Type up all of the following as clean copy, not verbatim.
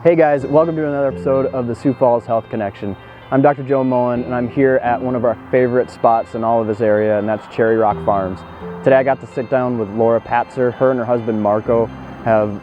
Hey guys, welcome to another episode of the Sioux Falls Health Connection. I'm Dr. Joe Mullen and I'm here at one of our favorite spots in all of this area, and that's Cherry Rock Farms. Today I got to sit down with Laura Patzer. Her and her husband Marco have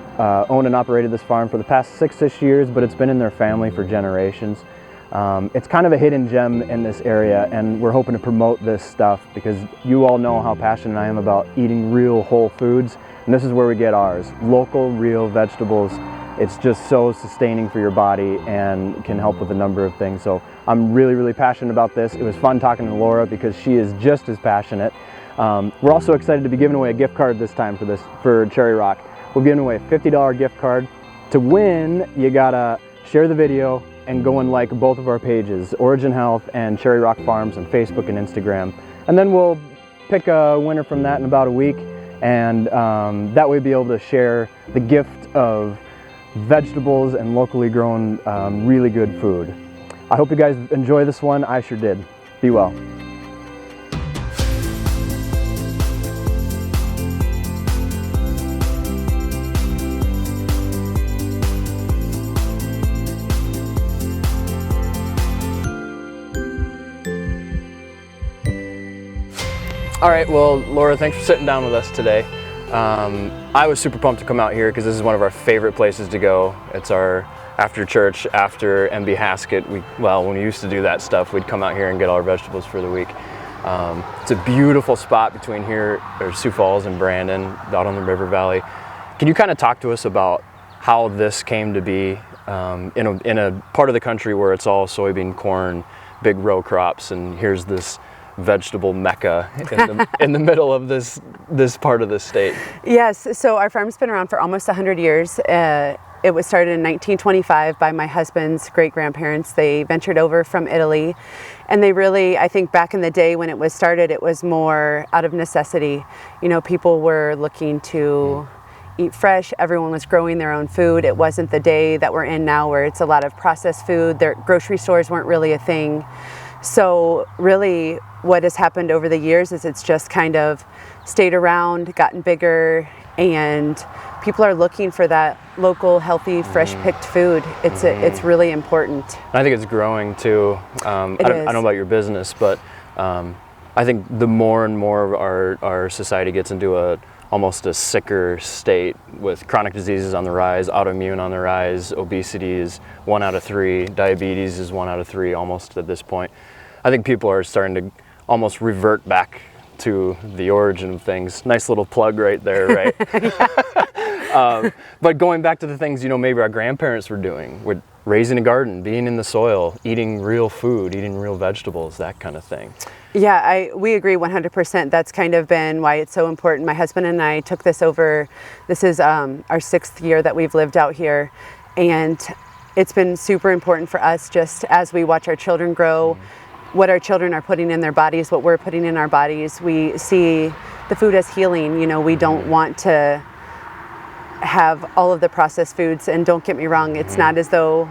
owned and operated this farm for the past 6-ish years, but it's been in their family for generations. It's kind of a hidden gem in this area, and we're hoping to promote this stuff because you all know how passionate I am about eating real whole foods, and this is where we get ours. Local, real vegetables. It's just so sustaining for your body and can help with a number of things. So I'm really passionate about this. It was fun talking to Laura because she is just as passionate. We're also excited to be giving away a gift card this time for Cherry Rock. We're giving away a $50 gift card. To win, you gotta share the video and go and like both of our pages, Origin Health and Cherry Rock Farms on Facebook and Instagram. And then we'll pick a winner from that in about a week, and that way be able to share the gift of vegetables and locally grown really good food. I hope you guys enjoy this one. I sure did. Be well. All right, well, Laura, thanks for sitting down with us today. I was super pumped to come out here because this is one of our favorite places to go. It's our after church, after MB Haskett. When we used to do that stuff, we'd come out here and get all our vegetables for the week. It's a beautiful spot between here, or Sioux Falls and Brandon, out on the river valley. Can you kind of talk to us about how this came to be in a part of the country where it's all soybean, corn, big row crops, and here's this vegetable mecca in the middle of this part of the state? Yes, so our farm's been around for almost 100 years. It was started in 1925 by my husband's great-grandparents. They ventured over from Italy, and they really, I think back in the day when it was started, it was more out of necessity. You know, people were looking to eat fresh. Everyone was growing their own food. It wasn't the day that we're in now where it's a lot of processed food. Their grocery stores weren't really a thing. So really what has happened over the years is it's just kind of stayed around, gotten bigger, and people are looking for that local, healthy, fresh picked food. It's really important. I think it's growing too. I don't know about your business, but I think the more and more of our society gets into almost a sicker state with chronic diseases on the rise, autoimmune on the rise, obesity is 1 out of 3, diabetes is 1 out of 3 almost at this point. I think people are starting to almost revert back to the origin of things. Nice little plug right there, right? But going back to the things, you know, maybe our grandparents were doing, with raising a garden, being in the soil, eating real food, eating real vegetables, that kind of thing. Yeah, we agree 100%. That's kind of been why it's so important. My husband and I took this over. This is our 6th year that we've lived out here, and it's been super important for us just as we watch our children grow, what our children are putting in their bodies, what we're putting in our bodies. We see the food as healing. You know, we don't want to have all of the processed foods, and don't get me wrong, it's not as though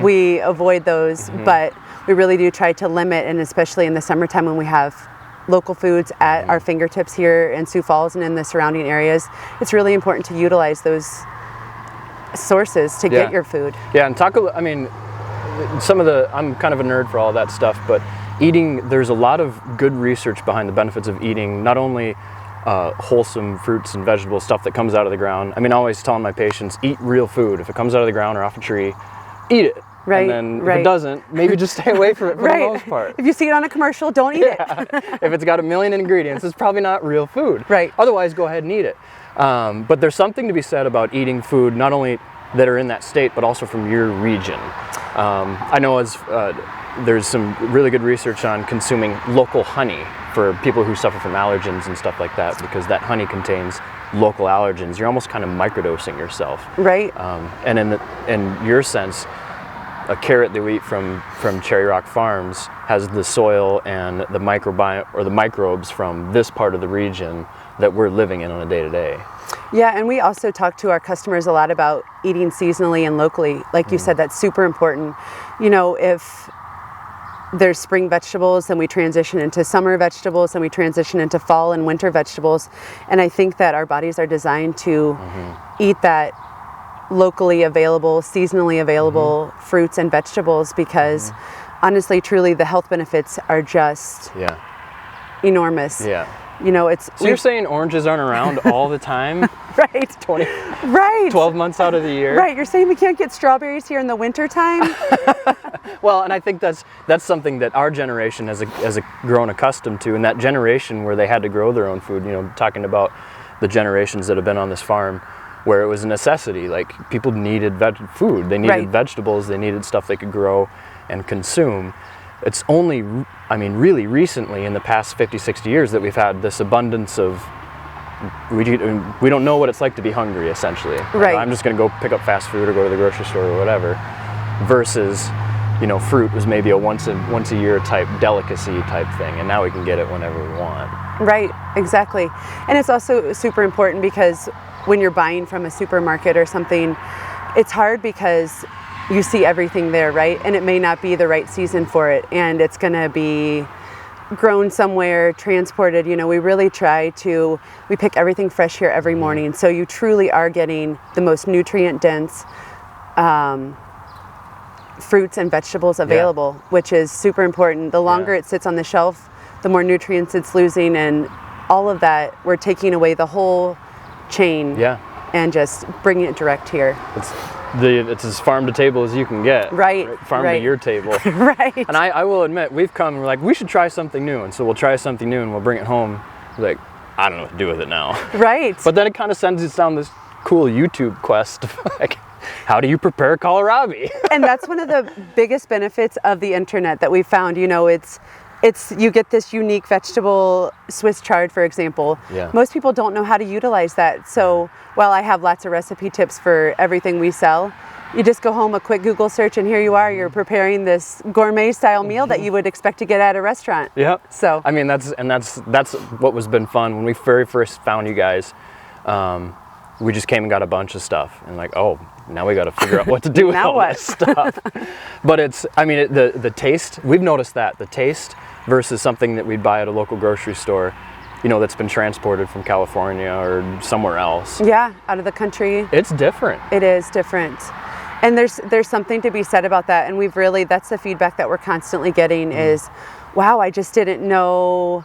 we avoid those, but we really do try to limit, and especially in the summertime when we have local foods at our fingertips here in Sioux Falls and in the surrounding areas, it's really important to utilize those sources to get your food. Yeah, and I mean, I'm kind of a nerd for all that stuff, but there's a lot of good research behind the benefits of eating not only wholesome fruits and vegetables, stuff that comes out of the ground. I mean, I always telling my patients, eat real food. If it comes out of the ground or off a tree, eat it. Right. And then if it doesn't, maybe just stay away from it for the most part. If you see it on a commercial, don't eat it. If it's got 1 million ingredients, it's probably not real food. Right. Otherwise, go ahead and eat it. But there's something to be said about eating food, not only that are in that state, but also from your region. I know there's some really good research on consuming local honey for people who suffer from allergens and stuff like that, because that honey contains local allergens. You're almost kind of microdosing yourself. Right. And in your sense, a carrot that we eat from Cherry Rock Farms has the soil and the microbiome or the microbes from this part of the region that we're living in on a day-to-day. Yeah, and we also talk to our customers a lot about eating seasonally and locally. Like you said, that's super important. You know, if there's spring vegetables, then we transition into summer vegetables, and we transition into fall and winter vegetables. And I think that our bodies are designed to eat that locally available, seasonally available fruits and vegetables, because honestly, truly, the health benefits are just enormous. Yeah. You know, it's... So you're saying oranges aren't around all the time? Right. 12 months out of the year? Right. You're saying we can't get strawberries here in the winter time? Well, and I think that's something that our generation has grown accustomed to, and that generation where they had to grow their own food, you know, talking about the generations that have been on this farm, where it was a necessity. Like, people needed food, they needed vegetables, they needed stuff they could grow and consume. It's only, I mean, really recently in the past 50, 60 years that we've had this abundance of, we don't know what it's like to be hungry, essentially. Right. I'm just going to go pick up fast food or go to the grocery store or whatever, versus, you know, fruit was maybe a once a year type delicacy type thing, and now we can get it whenever we want. Right, exactly. And it's also super important because when you're buying from a supermarket or something, it's hard because you see everything there, right? And it may not be the right season for it, and it's gonna be grown somewhere, transported. You know, we really try to, we pick everything fresh here every morning, so you truly are getting the most nutrient dense fruits and vegetables available, which is super important. The longer it sits on the shelf, the more nutrients it's losing, and all of that, we're taking away the whole chain and just bringing it direct here. It's as farm to table as you can get. Right. Farm to your table. Right. And I will admit, we've come and we're like, we should try something new. And so we'll try something new and we'll bring it home. Like, I don't know what to do with it now. Right. But then it kind of sends us down this cool YouTube quest of like, how do you prepare kohlrabi? And that's one of the biggest benefits of the internet that we found. You know, it's you get this unique vegetable, Swiss chard, for example. Most people don't know how to utilize that. So while I have lots of recipe tips for everything we sell, you just go home, a quick Google search, and here you are, you're preparing this gourmet style meal that you would expect to get at a restaurant. Yep. So I mean, that's what was been fun when we very first found you guys. We just came and got a bunch of stuff, and like, oh, now we got to figure out what to do with all this stuff. But it's, I mean, the taste, we've noticed that the taste versus something that we'd buy at a local grocery store, you know, that's been transported from California or somewhere else. Yeah, out of the country. It's different. It is different. And there's something to be said about that. And we've really, that's the feedback that we're constantly getting is, wow, I just didn't know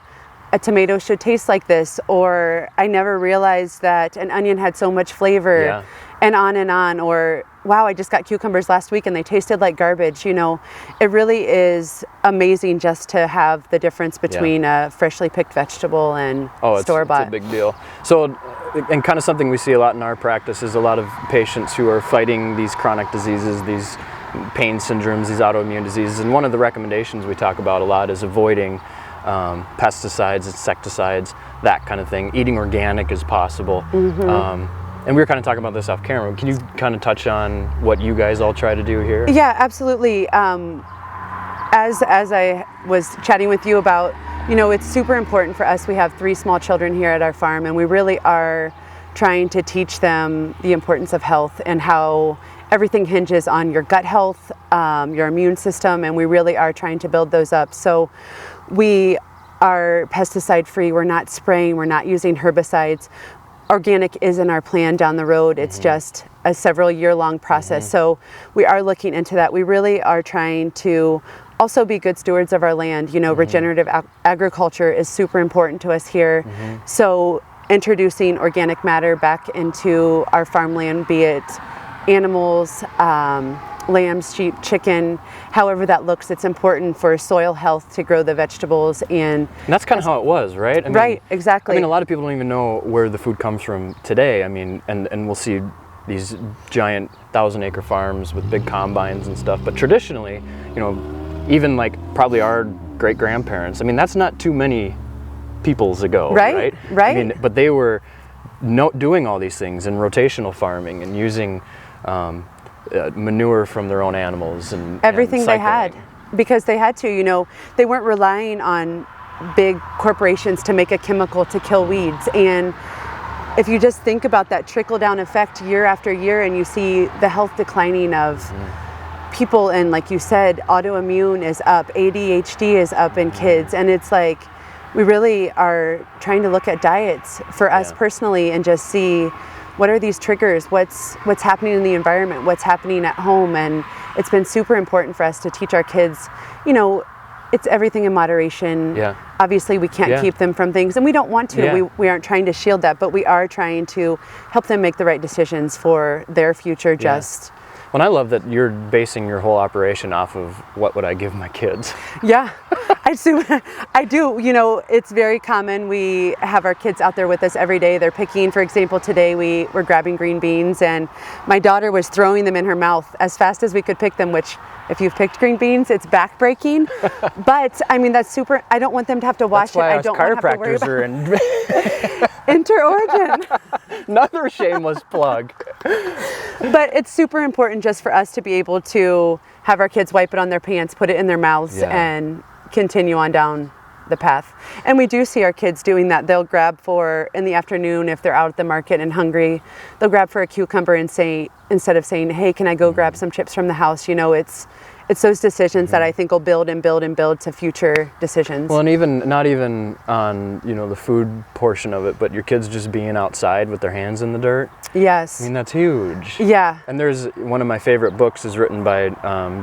a tomato should taste like this, or I never realized that an onion had so much flavor, and on, or wow, I just got cucumbers last week and they tasted like garbage. You know, it really is amazing just to have the difference between a freshly picked vegetable and store-bought. It's a big deal. So, and kind of something we see a lot in our practice is a lot of patients who are fighting these chronic diseases, these pain syndromes, these autoimmune diseases, and one of the recommendations we talk about a lot is avoiding pesticides, insecticides, that kind of thing. Eating organic as possible. And we were kind of talking about this off camera. Can you kind of touch on what you guys all try to do here? Yeah, absolutely. As I was chatting with you about, you know, it's super important for us. We have 3 small children here at our farm, and we really are trying to teach them the importance of health and how everything hinges on your gut health, your immune system, and we really are trying to build those up. So we are pesticide free, we're not spraying, we're not using herbicides. Organic is in our plan down the road. It's just a several year long process. So we are looking into that. We really are trying to also be good stewards of our land. You know, regenerative agriculture is super important to us here. So introducing organic matter back into our farmland, be it animals, lambs, sheep, chicken, however that looks, it's important for soil health to grow the vegetables. And that's kind of how it was, right? I mean, right, exactly. I mean, a lot of people don't even know where the food comes from today. I mean, and we'll see these giant 1,000-acre farms with big combines and stuff. But traditionally, you know, even like probably our great-grandparents, I mean, that's not too many peoples ago, right? Right. I mean, but they were doing all these things in rotational farming and using manure from their own animals and everything they cycling. had, because they had to, you know, they weren't relying on big corporations to make a chemical to kill weeds. And if you just think about that trickle down effect year after year, and you see the health declining of people, and like you said, autoimmune is up, ADHD is up in kids, and it's like we really are trying to look at diets for us personally and just see what are these triggers? What's happening in the environment? What's happening at home? And it's been super important for us to teach our kids, you know, it's everything in moderation. Yeah. Obviously, we can't keep them from things, and we don't want to. Yeah. We aren't trying to shield that, but we are trying to help them make the right decisions for their future. Just Well, I love that you're basing your whole operation off of what would I give my kids. yeah, I do. You know, it's very common. We have our kids out there with us every day. They're picking, for example, today we were grabbing green beans, and my daughter was throwing them in her mouth as fast as we could pick them, which if you've picked green beans, it's backbreaking. But I mean, that's super. I don't want them to have to wash That's why it. I don't want to have to worry chiropractors are in inter-origin. another shameless plug. But it's super important just for us to be able to have our kids wipe it on their pants, put it in their mouths, and continue on down the path. And we do see our kids doing that. They'll grab for, in the afternoon, if they're out at the market and hungry, they'll grab for a cucumber and say, instead of saying, hey, can I go grab some chips from the house? You know, it's those decisions that I think will build and build and build to future decisions. Well, and even not even on, you know, the food portion of it, but your kids just being outside with their hands in the dirt. Yes. I mean, that's huge. Yeah. And there's one of my favorite books is written by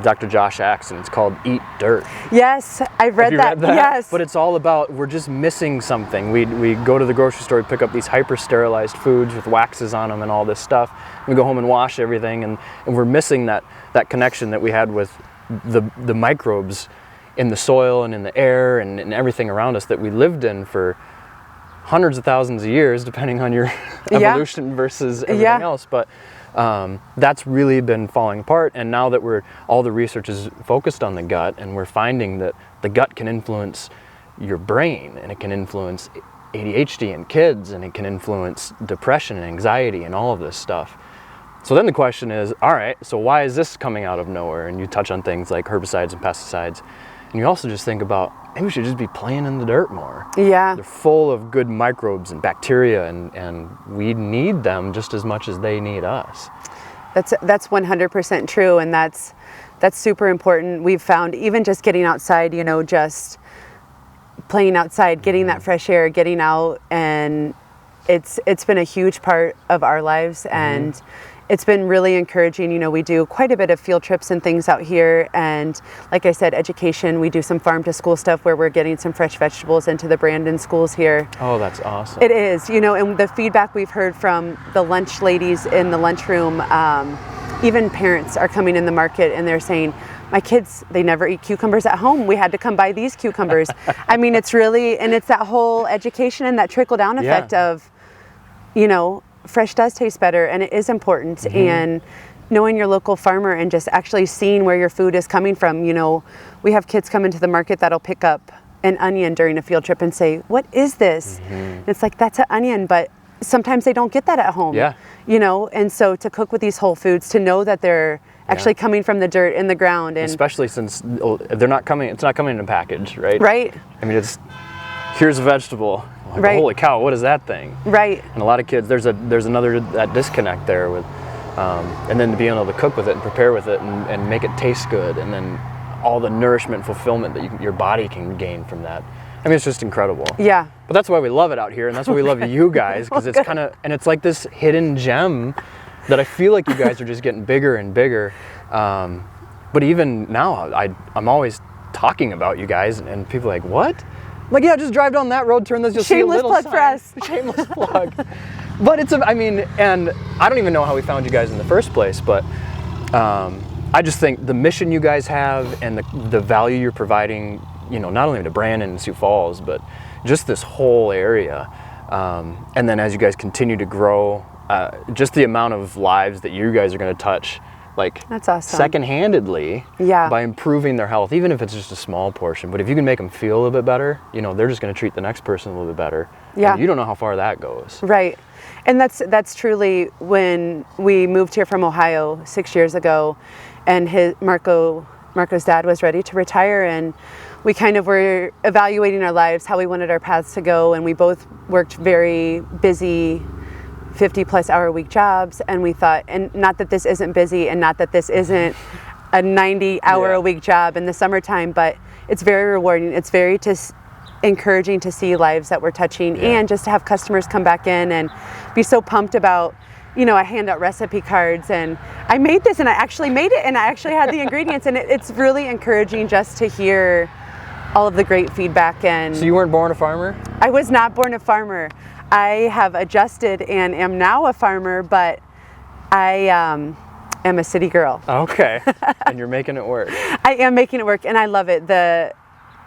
Dr. Josh Axe, and it's called Eat Dirt. Yes, I've read that. Yes. But it's all about, we're just missing something. We go to the grocery store, pick up these hyper-sterilized foods with waxes on them and all this stuff. We go home and wash everything, and we're missing that connection that we had with the microbes in the soil and in the air and everything around us that we lived in for hundreds of thousands of years, depending on your evolution versus everything else. But that's really been falling apart. And now that all the research is focused on the gut, and we're finding that the gut can influence your brain, and it can influence ADHD in kids, and it can influence depression and anxiety and all of this stuff. So then the question is, all right, so why is this coming out of nowhere? And you touch on things like herbicides and pesticides. And you also just think about, maybe we should just be playing in the dirt more. Yeah. They're full of good microbes and bacteria, and we need them just as much as they need us. That's 100% true, and that's super important. We've found even just getting outside, you know, just playing outside, getting that fresh air, getting out, and it's been a huge part of our lives, and it's been really encouraging. You know, we do quite a bit of field trips and things out here, and like I said, education. We do some farm to school stuff where we're getting some fresh vegetables into the Brandon schools here. Oh, that's awesome. It is, you know, and the feedback we've heard from the lunch ladies in the lunchroom, even parents are coming in the market and they're saying, my kids, they never eat cucumbers at home. We had to come buy these cucumbers. I mean, it's really, and it's that whole education and that trickle down effect of, you know, fresh does taste better, and it is important. And knowing your local farmer and just actually seeing where your food is coming from. You know, we have kids come into the market that'll pick up an onion during a field trip and say, what is this? And it's like, that's an onion, but sometimes they don't get that at home. You know, and so to cook with these whole foods, to know that they're actually coming from the dirt in the ground, and especially since they're not coming, it's not coming in a package, right? I mean, it's, here's a vegetable. Like, holy cow, what is that thing? And a lot of kids, there's another that disconnect there with, and then to be able to cook with it and prepare with it and make it taste good, and then all the nourishment and fulfillment that your body can gain from that. I mean, it's just incredible. But that's why we love it out here, and that's why we love you guys, because it's kind of, and it's like this hidden gem that I feel like you guys are just getting bigger and bigger. But even now, I'm always talking about you guys, and people are like, what? I'm like, yeah, just drive down that road, turn this, you'll see a little plug sign. for us. Shameless plug. But it's, I mean, and I don't even know how we found you guys in the first place, but I just think the mission you guys have and the value you're providing, you know, not only to Brandon and Sioux Falls, but just this whole area. And then as you guys continue to grow, just the amount of lives that you guys are going to touch, like, that's awesome, second-handedly, by improving their health, even if it's just a small portion. But if you can make them feel a little bit better, you know, they're just going to treat the next person a little bit better. And you don't know how far that goes. And that's truly, when we moved here from Ohio 6 years ago, and Marco's dad was ready to retire, and we kind of were evaluating our lives, how we wanted our paths to go, and we both worked very busy 50-plus hour a week jobs, and we thought, and not that this isn't busy, and not that this isn't a 90-hour a week job in the summertime, but it's very rewarding. It's very encouraging to see lives that we're touching, and just to have customers come back in and be so pumped about you know, I hand out recipe cards, and I made this, and I actually made it, and I actually had the ingredients, and it's really encouraging just to hear all of the great feedback. And So you weren't born a farmer? I was not born a farmer. I have adjusted and am now a farmer, but I am a city girl. Okay, and you're making it work. I am making it work, and I love it. The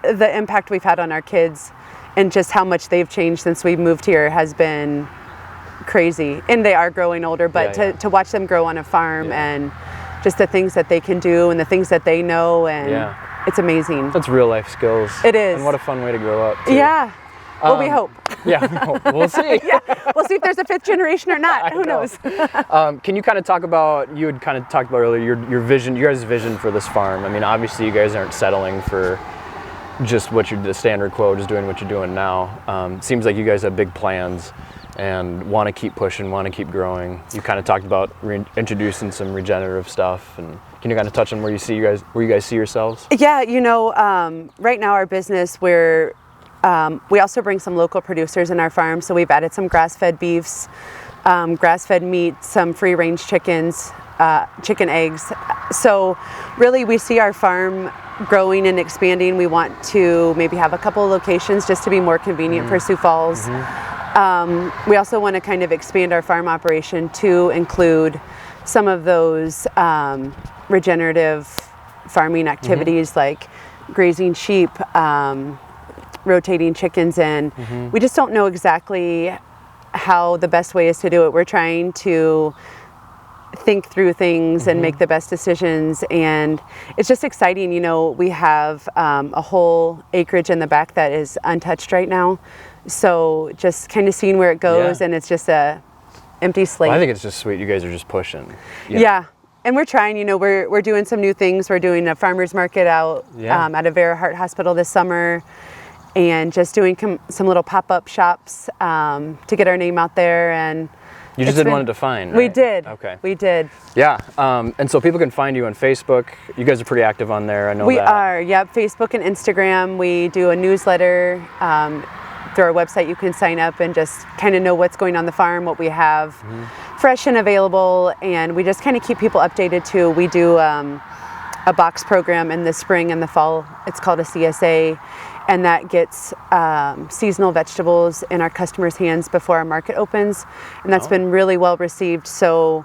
impact we've had on our kids and just how much they've changed since we moved here has been crazy. And they are growing older, but to watch them grow on a farm and just the things that they can do and the things that they know, and it's amazing. That's real life skills. It is. And what a fun way to grow up too. Yeah. Well, we hope. Yeah, we'll see. We'll see if there's a 5th generation or not. Who knows? Can you kind of talk about, you had kind of talked about earlier, your vision, your guys' vision for this farm. I mean, obviously you guys aren't settling for just what the standard quote, just doing what you're doing now. Seems like you guys have big plans and want to keep pushing, want to keep growing. You kind of talked about introducing some regenerative stuff, and can you kind of touch on where you guys see yourselves? Yeah, you know, right now our business, we also bring some local producers in our farm, so we've added some grass-fed beefs, grass-fed meat, some free-range chickens, chicken eggs. So really we see our farm growing and expanding. We want to maybe have a couple of locations just to be more convenient for Sioux Falls. We also want to kind of expand our farm operation to include some of those regenerative farming activities like grazing sheep, rotating chickens, and we just don't know exactly how the best way is to do it. We're trying to think through things and make the best decisions, and it's just exciting. You know, we have a whole acreage in the back that is untouched right now, so just kind of seeing where it goes, and it's just a empty slate. Well, I think it's just sweet. You guys are just pushing. Yeah. And we're trying, you know, we're doing some new things. We're doing a farmer's market out at a Vera Heart Hospital this summer, and just doing some little pop-up shops to get our name out there. And you just didn't want to define, right? We did. Okay. We did. Yeah. And so people can find you on Facebook. You guys are pretty active on there. I know we that. are. Yep. Facebook and Instagram. We do a newsletter. Through our website, you can sign up and just kind of know what's going on the farm, what we have fresh and available, and we just kind of keep people updated too. We do a box program in the spring and the fall. It's called a CSA, and that gets seasonal vegetables in our customers' hands before our market opens, and that's been really well received. So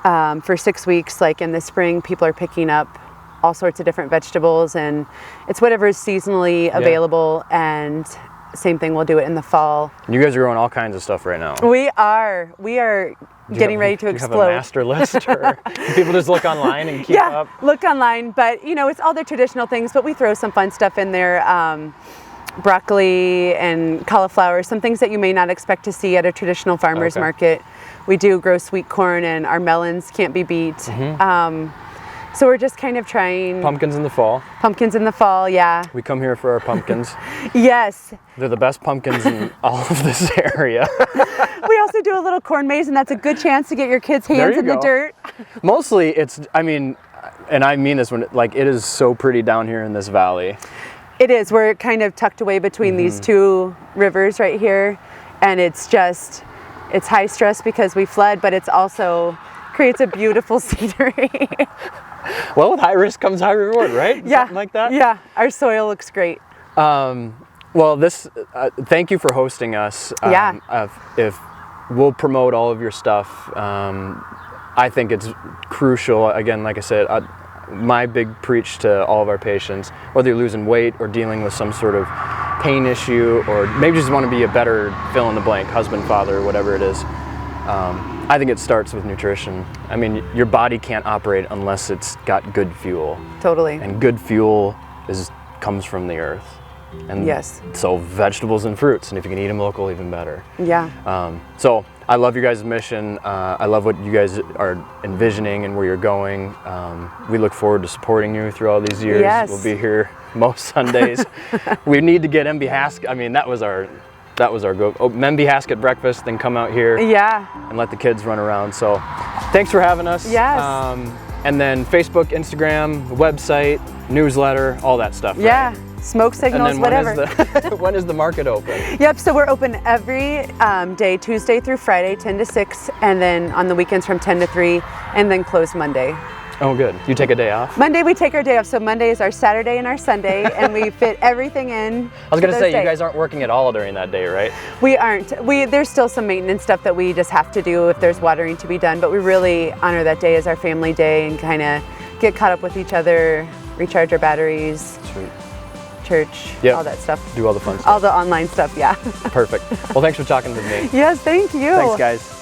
for 6 weeks, like in the spring, people are picking up all sorts of different vegetables, and it's whatever is seasonally available, and same thing, we'll do it in the fall. You guys are growing all kinds of stuff right now. We are getting ready to explode. Do you have a master list, or people just look online and keep up? Yeah, look online, but you know, it's all the traditional things, but we throw some fun stuff in there. Broccoli and cauliflower, some things that you may not expect to see at a traditional farmer's market. We do grow sweet corn, and our melons can't be beat. So we're just kind of trying. Pumpkins in the fall. Pumpkins in the fall, yeah. We come here for our pumpkins. Yes. They're the best pumpkins in all of this area. We also do a little corn maze, and that's a good chance to get your kids' hands in the dirt. Mostly it's, I mean, and I mean this when, like, it is so pretty down here in this valley. It is. We're kind of tucked away between these two rivers right here, and it's just, it's high stress because we flood, but it's also creates a beautiful scenery. Well, with high risk comes high reward, right? Yeah. Something like that? Yeah, our soil looks great. Well, thank you for hosting us. If we'll promote all of your stuff, I think it's crucial. Again, like I said, my big preach to all of our patients, whether you're losing weight or dealing with some sort of pain issue, or maybe just want to be a better fill in the blank, husband, father, whatever it is, I think it starts with nutrition. I mean, your body can't operate unless it's got good fuel. Totally. And good fuel comes from the earth. And so vegetables and fruits, and if you can eat them local, even better. Yeah. So I love your guys' mission. I love what you guys are envisioning and where you're going. We look forward to supporting you through all these years. Yes. We'll be here most Sundays. We need to get MB Haskett. I mean, that was our go. Oh, MB Haskett breakfast, then come out here. Yeah. And let the kids run around. So thanks for having us. Yes. And then Facebook, Instagram, website, newsletter, all that stuff. Yeah. Right? smoke signals, whatever. When is the market open? Yep, so we're open every day, Tuesday through Friday, 10 to 6, and then on the weekends from 10 to 3, and then close Monday. Oh, good. You take a day off? Monday we take our day off, so Monday is our Saturday and our Sunday, and we fit everything in. I was going to say, you guys aren't working at all during that day, right? We aren't. There's still some maintenance stuff that we just have to do if there's watering to be done, but we really honor that day as our family day and kind of get caught up with each other, recharge our batteries. Sweet. Church, yep. All that stuff. Do all the fun stuff. All the online stuff, yeah. Perfect. Well, thanks for talking with me. Yes, thank you. Thanks, guys.